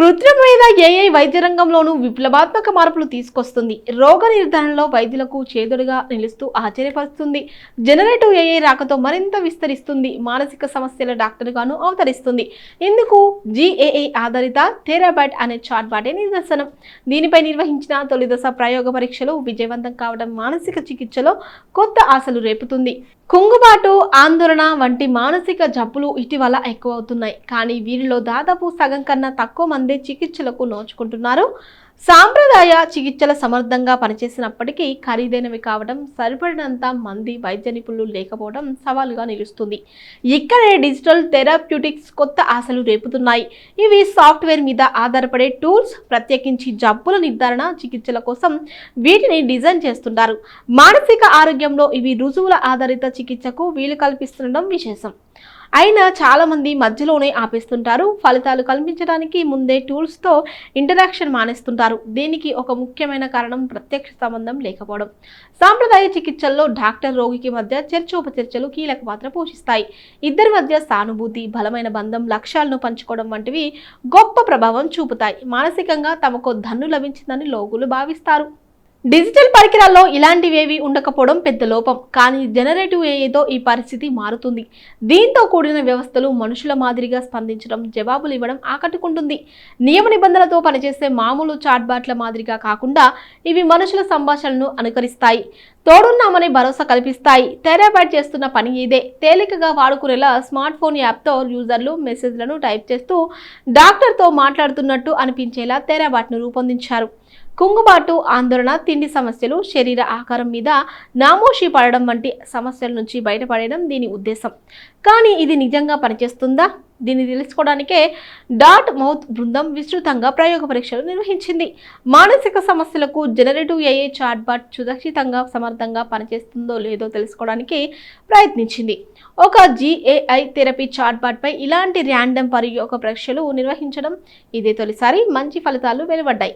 కృత్రిమ మీద ఏఐ వైద్య రంగంలోనూ విప్లవాత్మక మార్పులు తీసుకొస్తుంది. రోగ నిర్ధారణలో వైద్యులకు చేదుడుగా నిలుస్తూ ఆశ్చర్యపరుస్తుంది. జనరేటివ్ ఏఐ రాకతో మరింత విస్తరిస్తుంది. మానసిక సమస్యల డాక్టర్గాను అవతరిస్తుంది. ఇందుకు జీఏఐ ఆధారిత థెరాబైట్ అనే చాట్బాటే నిదర్శనం. దీనిపై నిర్వహించిన తొలి దశ ప్రయోగ పరీక్షలు విజయవంతం కావడం మానసిక చికిత్సలో కొత్త ఆశలు రేపుతుంది. కుంగుబాటు, ఆందోళన వంటి మానసిక జబ్బులు ఇటీవల ఎక్కువవుతున్నాయి. కానీ వీరిలో దాదాపు సగం కన్నా తక్కువ మంది చికిత్సలకు నోచుకుంటున్నారు. సాంప్రదాయ చికిత్సల సమర్థంగా పనిచేసినప్పటికీ ఖరీదైనవి కావడం, సరిపడినంత మంది వైద్య నిపుణులు లేకపోవడం సవాలుగా నిలుస్తుంది. ఇక్కడే డిజిటల్ థెరప్యూటిక్స్ కొత్త ఆశలు రేపుతున్నాయి. ఇవి సాఫ్ట్వేర్ మీద ఆధారపడే టూల్స్, ప్రత్యేకించి జబ్బుల నిర్ధారణ చికిత్సల కోసం వీటిని డిజైన్ చేస్తుంటారు. మానసిక ఆరోగ్యంలో ఇవి రుజువుల ఆధారిత చికిత్సకు వీలు కల్పిస్తుండడం విశేషం. అయినా చాలామంది మధ్యలోనే ఆపేస్తుంటారు. ఫలితాలు కల్పించడానికి ముందే టూల్స్తో ఇంటరాక్షన్ మానేస్తుంటారు. దీనికి ఒక ముఖ్యమైన కారణం ప్రత్యక్ష సంబంధం లేకపోవడం. సాంప్రదాయ చికిత్సల్లో డాక్టర్ రోగికి మధ్య చర్చోపచర్చలు కీలక పాత్ర పోషిస్తాయి. ఇద్దరి మధ్య సానుభూతి, బలమైన బంధం, లక్ష్యాలను పంచుకోవడం వంటివి గొప్ప ప్రభావం చూపుతాయి. మానసికంగా తమకు దన్ను లభించిందని రోగులు భావిస్తారు. డిజిటల్ పరికరాల్లో ఇలాంటివేవి ఉండకపోవడం పెద్ద లోపం. కానీ జనరేటివ్ ఏఐతో ఈ పరిస్థితి మారుతుంది. దీంతో కూడిన వ్యవస్థలు మనుషుల మాదిరిగా స్పందించడం, జవాబులు ఇవ్వడం ఆకట్టుకుంటుంది. నియమ నిబంధనలతో పనిచేసే మామూలు చాట్బాట్ల మాదిరిగా కాకుండా ఇవి మనుషుల సంభాషణను అనుకరిస్తాయి, తోడున్నామని భరోసా కల్పిస్తాయి. థెరాబైట్ చేస్తున్న పని ఇదే. తేలికగా వాడుకునేలా స్మార్ట్ ఫోన్ యాప్తో యూజర్లు మెసేజ్లను టైప్ చేస్తూ డాక్టర్తో మాట్లాడుతున్నట్టు అనిపించేలా థెరాబైట్ను రూపొందించారు. కుంగుబాటు, ఆందోళన, తిండి సమస్యలు, శరీర ఆకారం మీద నామోషి పడడం వంటి సమస్యల నుంచి బయటపడడం దీని ఉద్దేశం. కానీ ఇది నిజంగా పనిచేస్తుందా? దీన్ని తెలుసుకోవడానికే డాట్ మౌత్ బృందం విస్తృతంగా ప్రయోగ పరీక్షలు నిర్వహించింది. మానసిక సమస్యలకు జనరేటివ్ ఏఐ చాట్బాట్ సురక్షితంగా, సమర్థంగా పనిచేస్తుందో లేదో తెలుసుకోవడానికి ప్రయత్నించింది. ఒక జీఏఐ థెరపీ చాట్బాట్పై ఇలాంటి ర్యాండమ్ ప్రయోగ పరీక్షలు నిర్వహించడం ఇదే తొలిసారి. మంచి ఫలితాలు వెలువడ్డాయి.